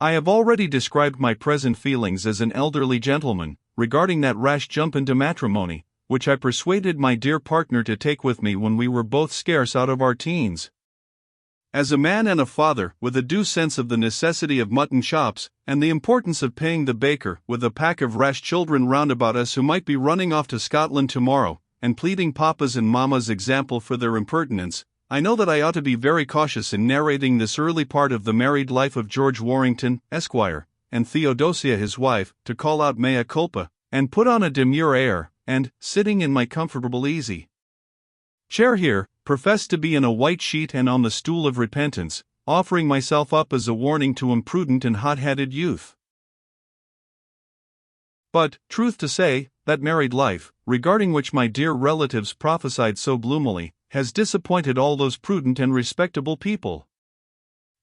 I have already described my present feelings as an elderly gentleman, regarding that rash jump into matrimony, which I persuaded my dear partner to take with me when we were both scarce out of our teens. As a man and a father, with a due sense of the necessity of mutton chops, and the importance of paying the baker, with a pack of rash children round about us who might be running off to Scotland tomorrow, and pleading papa's and mamma's example for their impertinence, I know that I ought to be very cautious in narrating this early part of the married life of George Warrington, Esquire, and Theodosia his wife, to call out mea culpa, and put on a demure air, and, sitting in my comfortable easy chair here, profess to be in a white sheet and on the stool of repentance, offering myself up as a warning to imprudent and hot-headed youth. But, truth to say, that married life, regarding which my dear relatives prophesied so gloomily, has disappointed all those prudent and respectable people.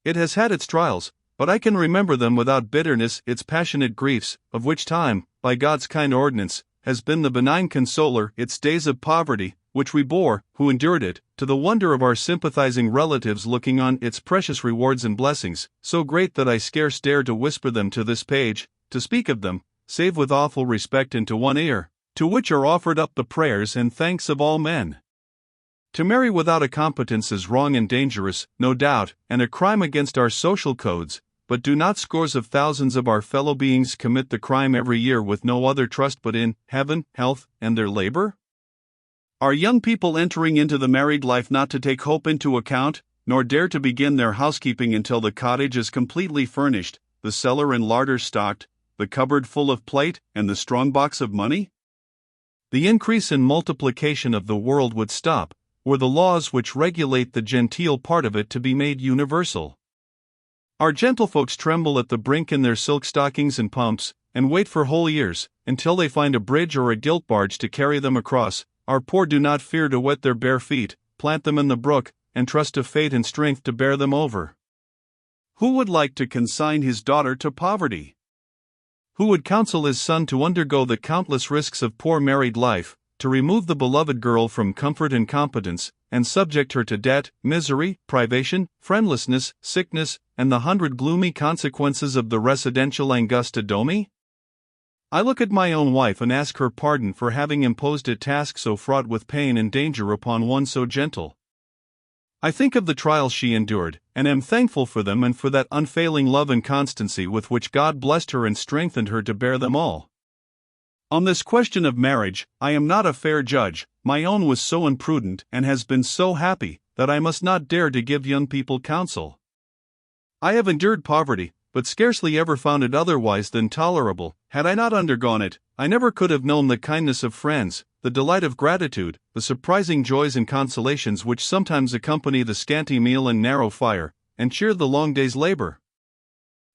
It has had its trials, but I can remember them without bitterness, its passionate griefs, of which time, by God's kind ordinance, has been the benign consoler, its days of poverty, which we bore, who endured it, to the wonder of our sympathizing relatives looking on, its precious rewards and blessings, so great that I scarce dare to whisper them to this page, to speak of them, save with awful respect into one ear, to which are offered up the prayers and thanks of all men. To marry without a competence is wrong and dangerous, no doubt, and a crime against our social codes, but do not scores of thousands of our fellow beings commit the crime every year with no other trust but in heaven, health, and their labor? Are young people entering into the married life not to take hope into account, nor dare to begin their housekeeping until the cottage is completely furnished, the cellar and larder stocked, the cupboard full of plate, and the strong box of money? The increase and multiplication of the world would stop, were the laws which regulate the genteel part of it to be made universal. Our gentlefolks tremble at the brink in their silk stockings and pumps, and wait for whole years, until they find a bridge or a gilt barge to carry them across. Our poor do not fear to wet their bare feet, plant them in the brook, and trust to fate and strength to bear them over. Who would like to consign his daughter to poverty? Who would counsel his son to undergo the countless risks of poor married life, to remove the beloved girl from comfort and competence, and subject her to debt, misery, privation, friendlessness, sickness, and the 100 gloomy consequences of the residential Angusta Domi? I look at my own wife and ask her pardon for having imposed a task so fraught with pain and danger upon one so gentle. I think of the trials she endured, and am thankful for them and for that unfailing love and constancy with which God blessed her and strengthened her to bear them all. On this question of marriage, I am not a fair judge. My own was so imprudent and has been so happy, that I must not dare to give young people counsel. I have endured poverty, but scarcely ever found it otherwise than tolerable. Had I not undergone it, I never could have known the kindness of friends, the delight of gratitude, the surprising joys and consolations which sometimes accompany the scanty meal and narrow fire, and cheer the long day's labor.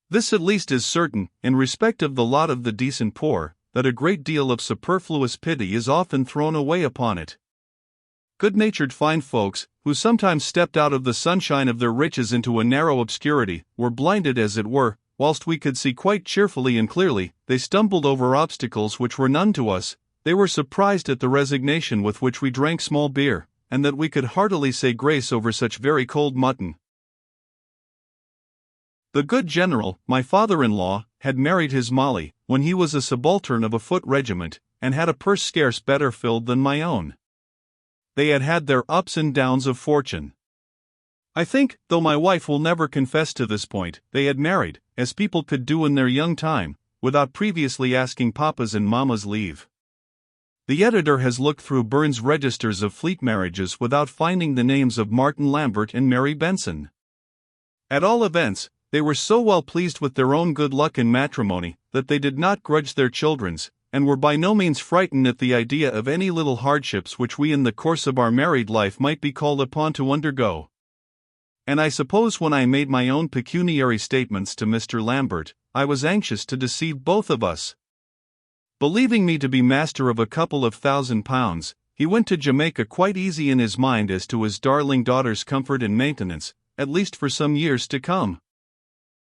This at least is certain, in respect of the lot of the decent poor, that a great deal of superfluous pity is often thrown away upon it. Good-natured fine folks, who sometimes stepped out of the sunshine of their riches into a narrow obscurity, were blinded as it were, whilst we could see quite cheerfully and clearly. They stumbled over obstacles which were none to us. They were surprised at the resignation with which we drank small beer, and that we could heartily say grace over such very cold mutton. The good general, my father-in-law, had married his Molly, when he was a subaltern of a foot regiment, and had a purse scarce better filled than my own. They had had their ups and downs of fortune. I think, though my wife will never confess to this point, they had married, as people could do in their young time, without previously asking papa's and mamma's leave. The editor has looked through Burns' registers of fleet marriages without finding the names of Martin Lambert and Mary Benson. At all events, they were so well pleased with their own good luck in matrimony, that they did not grudge their children's, and were by no means frightened at the idea of any little hardships which we in the course of our married life might be called upon to undergo. And I suppose when I made my own pecuniary statements to Mr. Lambert, I was anxious to deceive both of us. Believing me to be master of a couple of £1,000, he went to Jamaica quite easy in his mind as to his darling daughter's comfort and maintenance, at least for some years to come.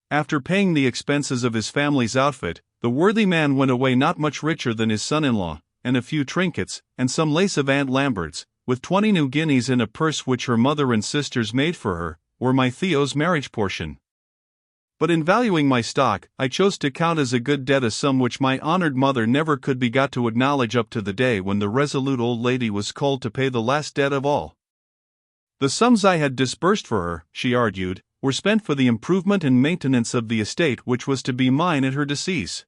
After paying the expenses of his family's outfit, the worthy man went away not much richer than his son-in-law, and a few trinkets, and some lace of Aunt Lambert's, with 20 new guineas in a purse which her mother and sisters made for her, were my Theo's marriage portion. But in valuing my stock, I chose to count as a good debt a sum which my honored mother never could be got to acknowledge up to the day when the resolute old lady was called to pay the last debt of all. The sums I had disbursed for her, she argued, were spent for the improvement and maintenance of the estate which was to be mine at her decease.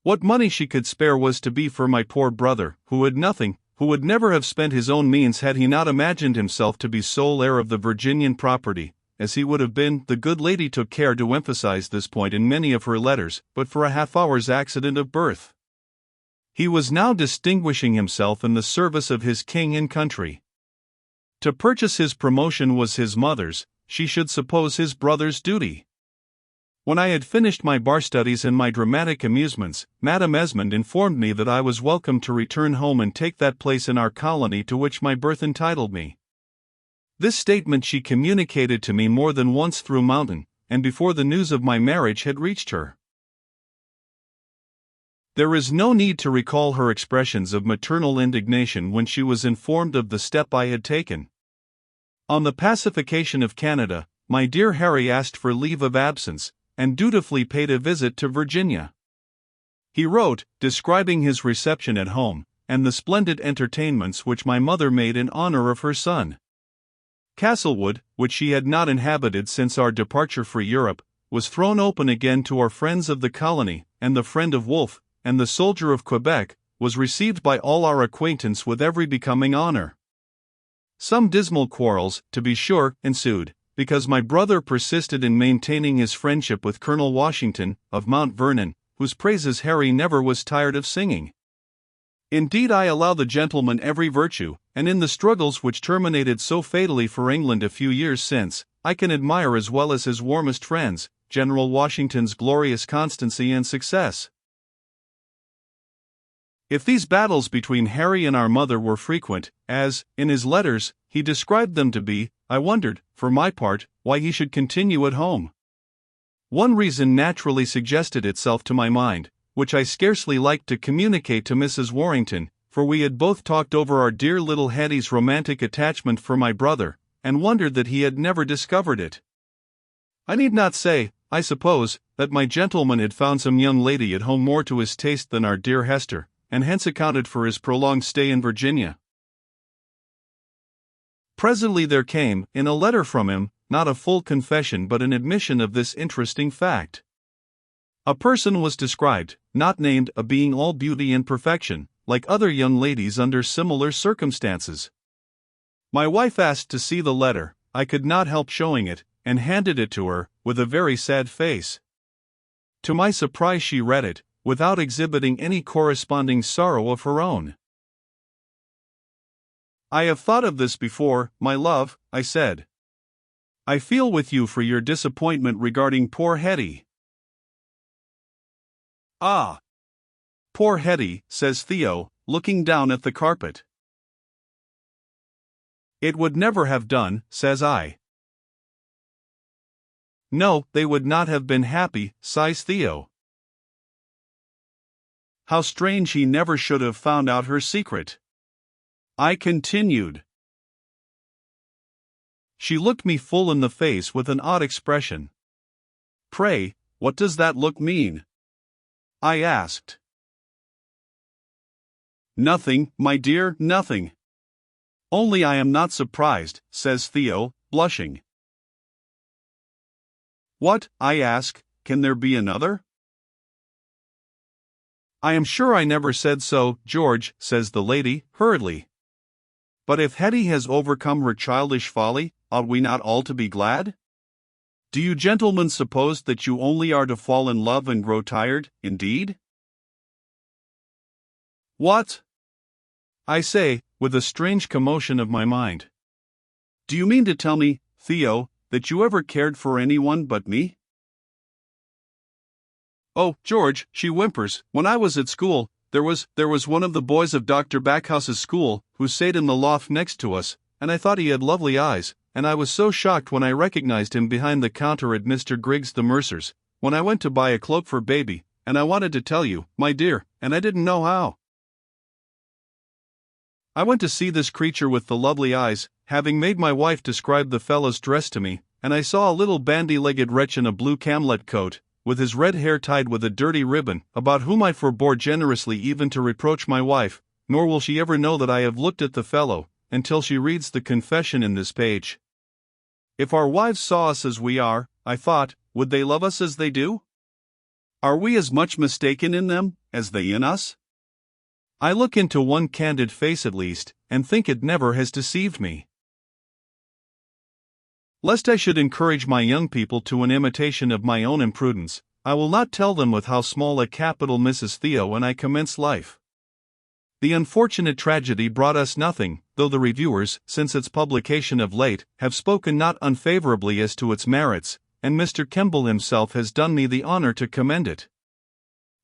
What money she could spare was to be for my poor brother, who had nothing, who would never have spent his own means had he not imagined himself to be sole heir of the Virginian property, as he would have been. The good lady took care to emphasize this point in many of her letters, but for a half-hour's accident of birth. He was now distinguishing himself in the service of his king and country. To purchase his promotion was his mother's, she should suppose his brother's duty. When I had finished my bar studies and my dramatic amusements, Madame Esmond informed me that I was welcome to return home and take that place in our colony to which my birth entitled me. This statement she communicated to me more than once through mountain, and before the news of my marriage had reached her. There is no need to recall her expressions of maternal indignation when she was informed of the step I had taken. On the pacification of Canada, my dear Harry asked for leave of absence, and dutifully paid a visit to Virginia. He wrote, describing his reception at home, and the splendid entertainments which my mother made in honor of her son. Castlewood, which she had not inhabited since our departure for Europe, was thrown open again to our friends of the colony, and the friend of Wolfe, and the soldier of Quebec, was received by all our acquaintance with every becoming honor. Some dismal quarrels, to be sure, ensued, because my brother persisted in maintaining his friendship with Colonel Washington, of Mount Vernon, whose praises Harry never was tired of singing. Indeed, I allow the gentleman every virtue, and in the struggles which terminated so fatally for England a few years since, I can admire as well as his warmest friends, General Washington's glorious constancy and success. If these battles between Harry and our mother were frequent, as, in his letters, he described them to be, I wondered, for my part, why he should continue at home. One reason naturally suggested itself to my mind, which I scarcely liked to communicate to Mrs. Warrington, for we had both talked over our dear little Hetty's romantic attachment for my brother, and wondered that he had never discovered it. I need not say, I suppose, that my gentleman had found some young lady at home more to his taste than our dear Hester, and hence accounted for his prolonged stay in Virginia. Presently there came, in a letter from him, not a full confession but an admission of this interesting fact. A person was described, not named, a being all beauty and perfection, like other young ladies under similar circumstances. My wife asked to see the letter, I could not help showing it, and handed it to her, with a very sad face. To my surprise she read it, without exhibiting any corresponding sorrow of her own. I have thought of this before, my love, I said. I feel with you for your disappointment regarding poor Hetty. Ah! Poor Hetty, says Theo, looking down at the carpet. It would never have done, says I. No, they would not have been happy, sighs Theo. How strange he never should have found out her secret. I continued. She looked me full in the face with an odd expression. Pray, what does that look mean? I asked. Nothing, my dear, nothing. Only I am not surprised, says Theo, blushing. What, I ask, can there be another? I am sure I never said so, George, says the lady, hurriedly. But if Hetty has overcome her childish folly, ought we not all to be glad? Do you gentlemen suppose that you only are to fall in love and grow tired, indeed? What? I say, with a strange commotion of my mind. Do you mean to tell me, Theo, that you ever cared for anyone but me? Oh, George, she whimpers, when I was at school, there was one of the boys of Dr. Backhouse's school, who sat in the loft next to us, and I thought he had lovely eyes, and I was so shocked when I recognized him behind the counter at Mr. Griggs the mercer's, when I went to buy a cloak for baby, and I wanted to tell you, my dear, and I didn't know how. I went to see this creature with the lovely eyes, having made my wife describe the fellow's dress to me, and I saw a little bandy-legged wretch in a blue camlet coat, with his red hair tied with a dirty ribbon, about whom I forbore generously even to reproach my wife, nor will she ever know that I have looked at the fellow, until she reads the confession in this page. If our wives saw us as we are, I thought, would they love us as they do? Are we as much mistaken in them, as they in us? I look into one candid face at least, and think it never has deceived me. Lest I should encourage my young people to an imitation of my own imprudence, I will not tell them with how small a capital Mrs. Theo and I commenced life. The unfortunate tragedy brought us nothing, though the reviewers, since its publication of late, have spoken not unfavorably as to its merits, and Mr. Kemble himself has done me the honor to commend it.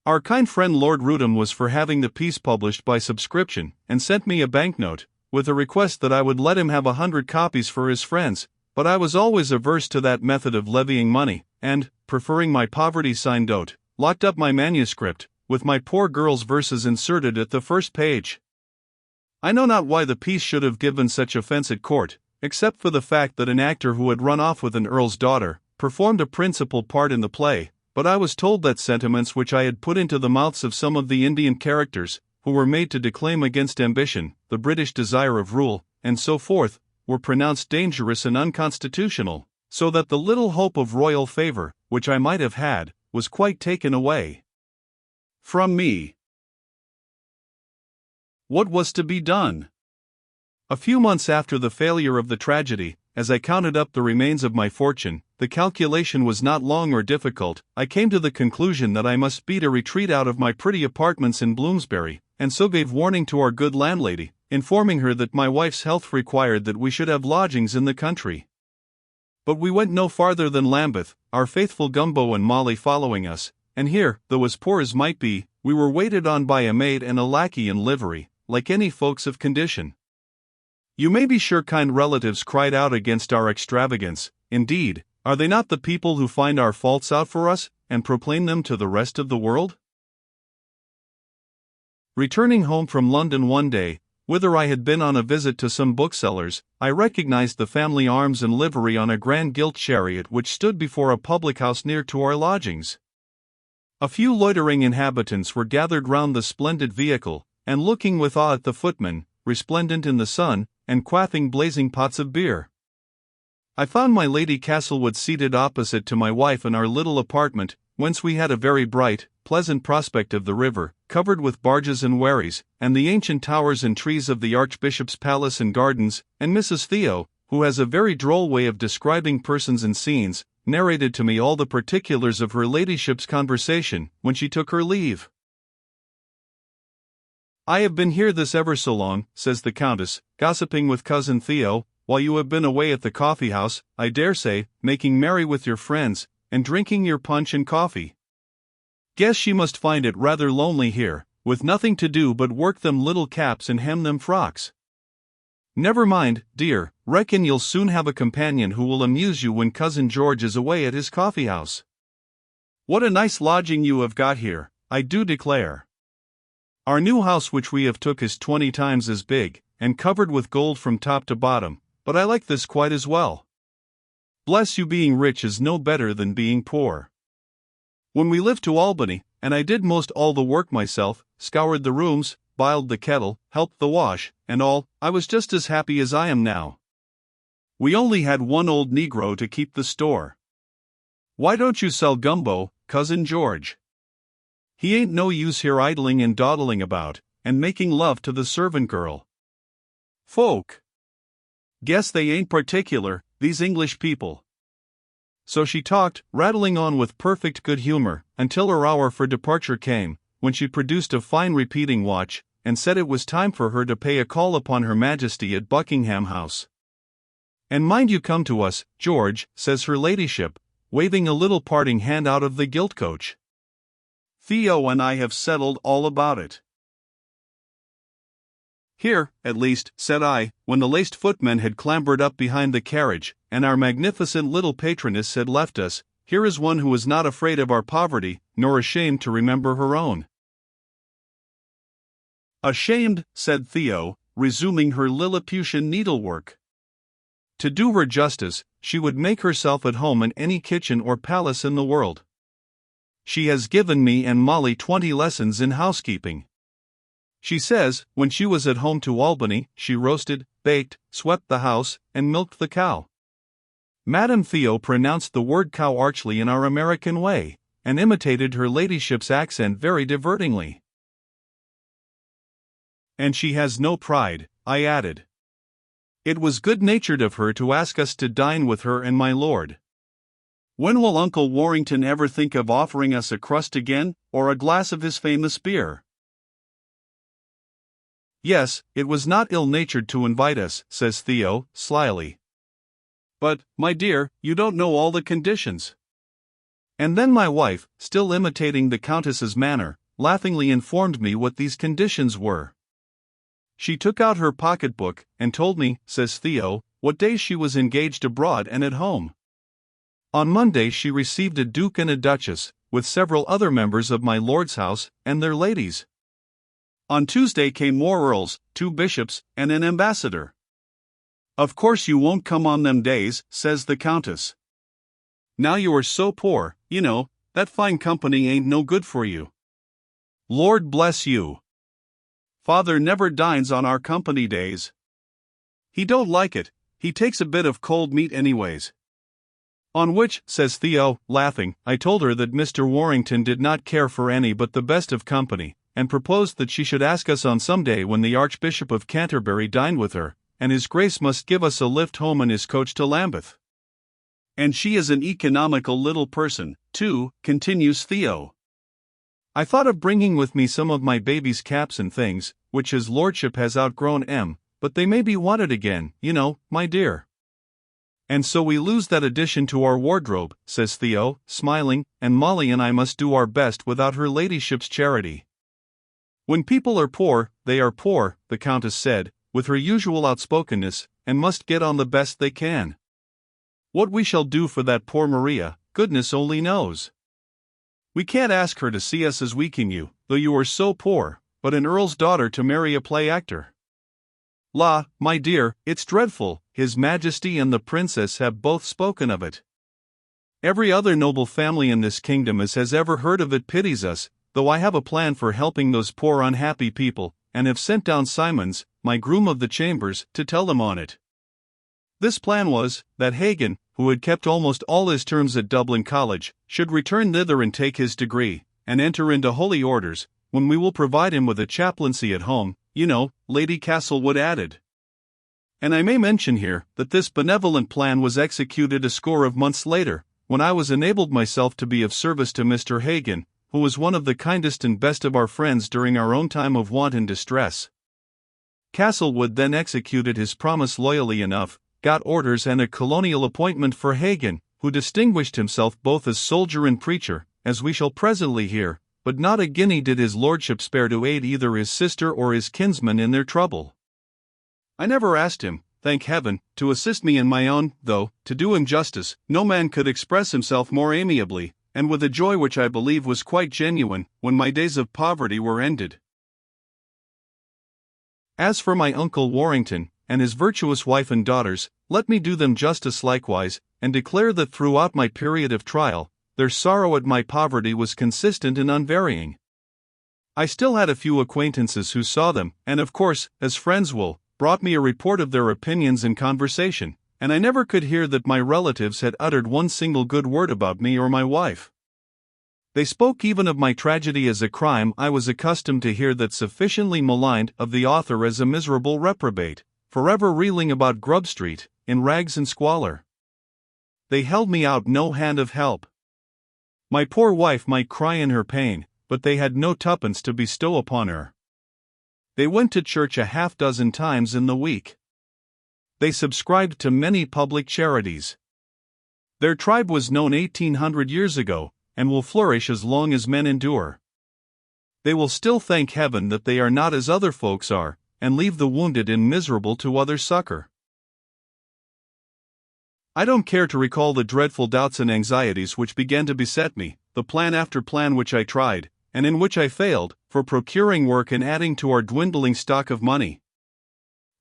Our kind friend Lord Rootham was for having the piece published by subscription, and sent me a banknote, with a request that I would let him have 100 copies for his friends, but I was always averse to that method of levying money, and, preferring my poverty-signed dote, locked up my manuscript, with my poor girl's verses inserted at the first page. I know not why the piece should have given such offence at court, except for the fact that an actor who had run off with an earl's daughter performed a principal part in the play, but I was told that sentiments which I had put into the mouths of some of the Indian characters, who were made to declaim against ambition, the British desire of rule, and so forth, were pronounced dangerous and unconstitutional, so that the little hope of royal favor, which I might have had, was quite taken away from me. What was to be done? A few months after the failure of the tragedy, as I counted up the remains of my fortune, the calculation was not long or difficult. I came to the conclusion that I must beat a retreat out of my pretty apartments in Bloomsbury, and so gave warning to our good landlady, informing her that my wife's health required that we should have lodgings in the country. But we went no farther than Lambeth, our faithful Gumbo and Molly following us, and here, though as poor as might be, we were waited on by a maid and a lackey in livery, like any folks of condition. You may be sure kind relatives cried out against our extravagance. Indeed, are they not the people who find our faults out for us, and proclaim them to the rest of the world? Returning home from London one day, whither I had been on a visit to some booksellers, I recognized the family arms and livery on a grand gilt chariot which stood before a public house near to our lodgings. A few loitering inhabitants were gathered round the splendid vehicle, and looking with awe at the footman, resplendent in the sun, and quaffing blazing pots of beer. I found my Lady Castlewood seated opposite to my wife in our little apartment, whence we had a very bright, pleasant prospect of the river, covered with barges and wherries, and the ancient towers and trees of the Archbishop's palace and gardens, and Mrs. Theo, who has a very droll way of describing persons and scenes, narrated to me all the particulars of her ladyship's conversation, when she took her leave. I have been here this ever so long, says the Countess, gossiping with cousin Theo, while you have been away at the coffee-house, I dare say, making merry with your friends, and drinking your punch and coffee. Guess she must find it rather lonely here, with nothing to do but work them little caps and hem them frocks. Never mind, dear, reckon you'll soon have a companion who will amuse you when cousin George is away at his coffee-house. What a nice lodging you have got here, I do declare. Our new house which we have took is 20 times as big, and covered with gold from top to bottom, but I like this quite as well. Bless you, being rich is no better than being poor. When we lived to Albany, and I did most all the work myself, scoured the rooms, biled the kettle, helped the wash, and all, I was just as happy as I am now. We only had one old Negro to keep the store. Why don't you sell Gumbo, cousin George? He ain't no use here idling and dawdling about, and making love to the servant girl. Folk! Guess they ain't particular, these English people. So she talked, rattling on with perfect good humor, until her hour for departure came, when she produced a fine repeating watch, and said it was time for her to pay a call upon Her Majesty at Buckingham House. And mind you come to us, George, says her ladyship, waving a little parting hand out of the gilt coach. Theo and I have settled all about it. Here, at least, said I, when the laced footman had clambered up behind the carriage, and our magnificent little patroness had left us, here is one who is not afraid of our poverty, nor ashamed to remember her own. Ashamed, said Theo, resuming her Lilliputian needlework. To do her justice, she would make herself at home in any kitchen or palace in the world. She has given me and Molly 20 lessons in housekeeping. She says, when she was at home to Albany, she roasted, baked, swept the house, and milked the cow. Madame Theo pronounced the word cow archly in our American way, and imitated her ladyship's accent very divertingly. And she has no pride, I added. It was good-natured of her to ask us to dine with her and my lord. When will Uncle Warrington ever think of offering us a crust again, or a glass of his famous beer? Yes, it was not ill-natured to invite us, says Theo, slyly. But, my dear, you don't know all the conditions. And then my wife, still imitating the Countess's manner, laughingly informed me what these conditions were. She took out her pocketbook, and told me, says Theo, what days she was engaged abroad and at home. On Monday she received a duke and a duchess, with several other members of my lord's house, and their ladies. On Tuesday came more earls, 2 bishops, and an ambassador. Of course you won't come on them days, says the Countess. Now you are so poor, you know, that fine company ain't no good for you. Lord bless you. Father never dines on our company days. He don't like it, he takes a bit of cold meat anyways. On which, says Theo, laughing, I told her that Mr. Warrington did not care for any but the best of company, and proposed that she should ask us on some day when the Archbishop of Canterbury dined with her, and his Grace must give us a lift home in his coach to Lambeth. And she is an economical little person, too, continues Theo. I thought of bringing with me some of my baby's caps and things, which his lordship has outgrown but they may be wanted again, you know, my dear. And so we lose that addition to our wardrobe, says Theo, smiling, and Molly and I must do our best without her ladyship's charity. When people are poor, they are poor, the Countess said, with her usual outspokenness, and must get on the best they can. What we shall do for that poor Maria, goodness only knows. We can't ask her to see us as we can you, though you are so poor, but an earl's daughter to marry a play actor. La, my dear, it's dreadful, His Majesty and the Princess have both spoken of it. Every other noble family in this kingdom as has ever heard of it pities us, though I have a plan for helping those poor unhappy people, and have sent down Simons, my groom of the chambers, to tell them on it. This plan was, that Hagan, who had kept almost all his terms at Dublin College, should return thither and take his degree, and enter into holy orders, when we will provide him with a chaplaincy at home, you know, Lady Castlewood added. And I may mention here, that this benevolent plan was executed a score of months later, when I was enabled myself to be of service to Mr. Hagan, who was one of the kindest and best of our friends during our own time of want and distress. Castlewood then executed his promise loyally enough, got orders and a colonial appointment for Hagan, who distinguished himself both as soldier and preacher, as we shall presently hear, but not a guinea did his lordship spare to aid either his sister or his kinsmen in their trouble. I never asked him, thank heaven, to assist me in my own, though, to do him justice, no man could express himself more amiably, and with a joy which I believe was quite genuine, when my days of poverty were ended. As for my Uncle Warrington, and his virtuous wife and daughters, let me do them justice likewise, and declare that throughout my period of trial, their sorrow at my poverty was consistent and unvarying. I still had a few acquaintances who saw them, and of course, as friends will, brought me a report of their opinions and conversation, and I never could hear that my relatives had uttered one single good word about me or my wife. They spoke even of my tragedy as a crime I was accustomed to hear that sufficiently maligned of the author as a miserable reprobate, forever reeling about Grub Street, in rags and squalor. They held me out no hand of help. My poor wife might cry in her pain, but they had no tuppence to bestow upon her. They went to church a half-dozen times in the week. They subscribed to many public charities. Their tribe was known 1800 years ago, and will flourish as long as men endure. They will still thank heaven that they are not as other folks are, and leave the wounded and miserable to other succor. I don't care to recall the dreadful doubts and anxieties which began to beset me, the plan after plan which I tried, and in which I failed, for procuring work and adding to our dwindling stock of money.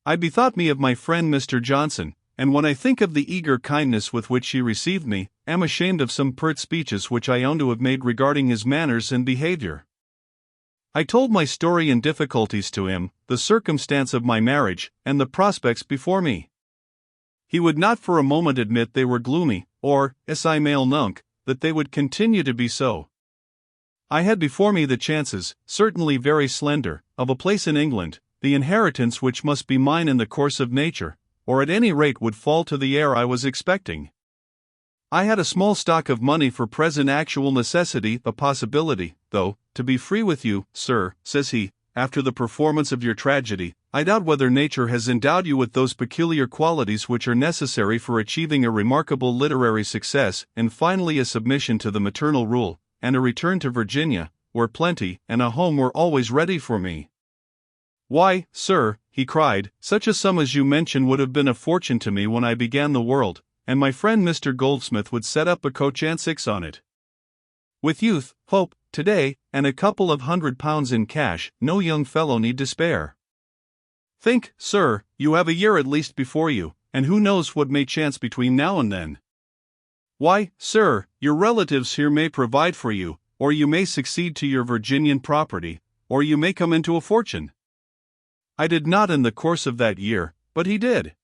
I bethought me of my friend Mr. Johnson, and when I think of the eager kindness with which she received me, am ashamed of some pert speeches which I own to have made regarding his manners and behavior. I told my story and difficulties to him, the circumstance of my marriage, and the prospects before me. He would not for a moment admit they were gloomy, or, as I mail nunc, that they would continue to be so. I had before me the chances, certainly very slender, of a place in England, the inheritance which must be mine in the course of nature, or at any rate would fall to the heir I was expecting. I had a small stock of money for present actual necessity, a possibility, though, to be free with you, sir, says he, after the performance of your tragedy, I doubt whether nature has endowed you with those peculiar qualities which are necessary for achieving a remarkable literary success, and finally a submission to the maternal rule, and a return to Virginia, where plenty and a home were always ready for me. Why, sir, he cried, such a sum as you mention would have been a fortune to me when I began the world, and my friend Mr. Goldsmith would set up a coach and six on it. With youth, hope, today, and a couple of £100 in cash, no young fellow need despair. Think, sir, you have a year at least before you, and who knows what may chance between now and then? Why, sir, your relatives here may provide for you, or you may succeed to your Virginian property, or you may come into a fortune. I did not in the course of that year, but he did.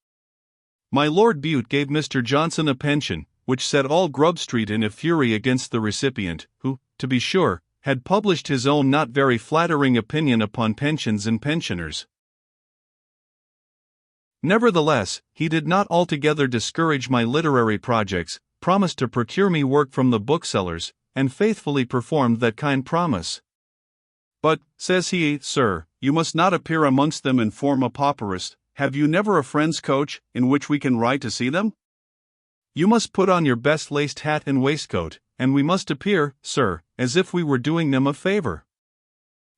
My Lord Bute gave Mr. Johnson a pension, which set all Grub Street in a fury against the recipient, who, to be sure, had published his own not very flattering opinion upon pensions and pensioners. Nevertheless, he did not altogether discourage my literary projects, promised to procure me work from the booksellers, and faithfully performed that kind promise. But, says he, sir, you must not appear amongst them and form a pauperist. Have you never a friend's coach, in which we can ride to see them? You must put on your best laced hat and waistcoat, and we must appear, sir, as if we were doing them a favor.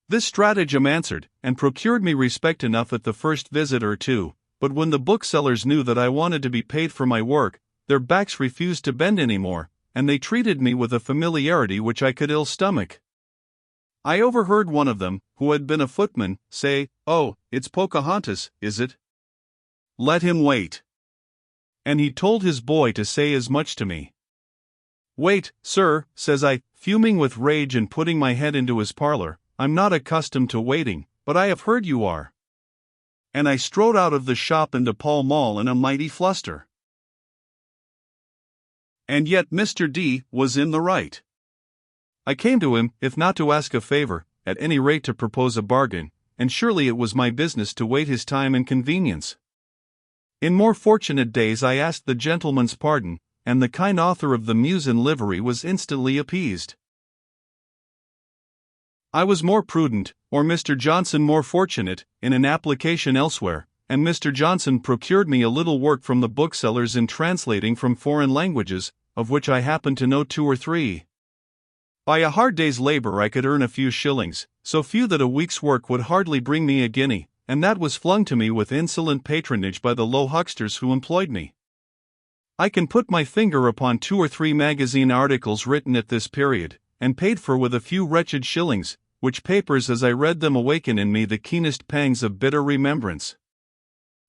This stratagem answered, and procured me respect enough at the first visit or two, but when the booksellers knew that I wanted to be paid for my work, their backs refused to bend any more, and they treated me with a familiarity which I could ill stomach. I overheard one of them, who had been a footman, say, "Oh, it's Pocahontas, is it? Let him wait." And he told his boy to say as much to me. "Wait, sir," says I, fuming with rage and putting my head into his parlor, "I'm not accustomed to waiting, but I have heard you are." And I strode out of the shop into Pall Mall in a mighty fluster. And yet Mr. D was in the right. I came to him, if not to ask a favor, at any rate to propose a bargain, and surely it was my business to wait his time and convenience. In more fortunate days I asked the gentleman's pardon, and the kind author of the Muse in livery was instantly appeased. I was more prudent, or Mr. Johnson more fortunate, in an application elsewhere, and Mr. Johnson procured me a little work from the booksellers in translating from foreign languages, of which I happened to know 2 or 3. By a hard day's labor I could earn a few shillings, so few that a week's work would hardly bring me a guinea, and that was flung to me with insolent patronage by the low hucksters who employed me. I can put my finger upon 2 or 3 magazine articles written at this period, and paid for with a few wretched shillings, which papers as I read them awaken in me the keenest pangs of bitter remembrance.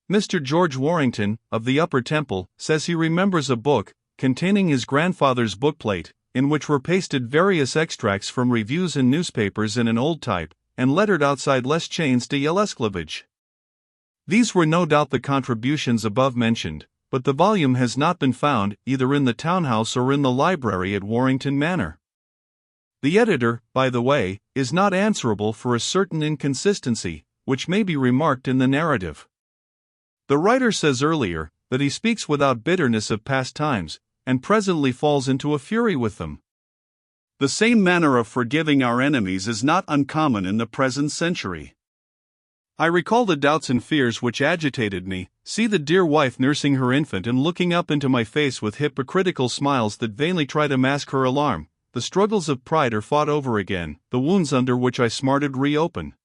Mr. George Warrington, of the Upper Temple, says he remembers a book, containing his grandfather's bookplate, in which were pasted various extracts from reviews and newspapers in an old type, and lettered outside Les Chains de l'Esclavage. These were no doubt the contributions above mentioned, but the volume has not been found either in the townhouse or in the library at Warrington Manor. The editor, by the way, is not answerable for a certain inconsistency, which may be remarked in the narrative. The writer says earlier, that he speaks without bitterness of past times, and presently falls into a fury with them. The same manner of forgiving our enemies is not uncommon in the present century. I recall the doubts and fears which agitated me, see the dear wife nursing her infant and looking up into my face with hypocritical smiles that vainly try to mask her alarm. The struggles of pride are fought over again, the wounds under which I smarted reopen.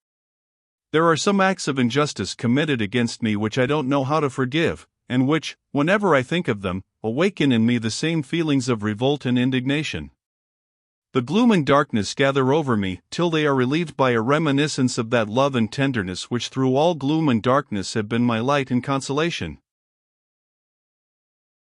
There are some acts of injustice committed against me which I don't know how to forgive, and which, whenever I think of them, awaken in me the same feelings of revolt and indignation. The gloom and darkness gather over me till they are relieved by a reminiscence of that love and tenderness which through all gloom and darkness have been my light and consolation.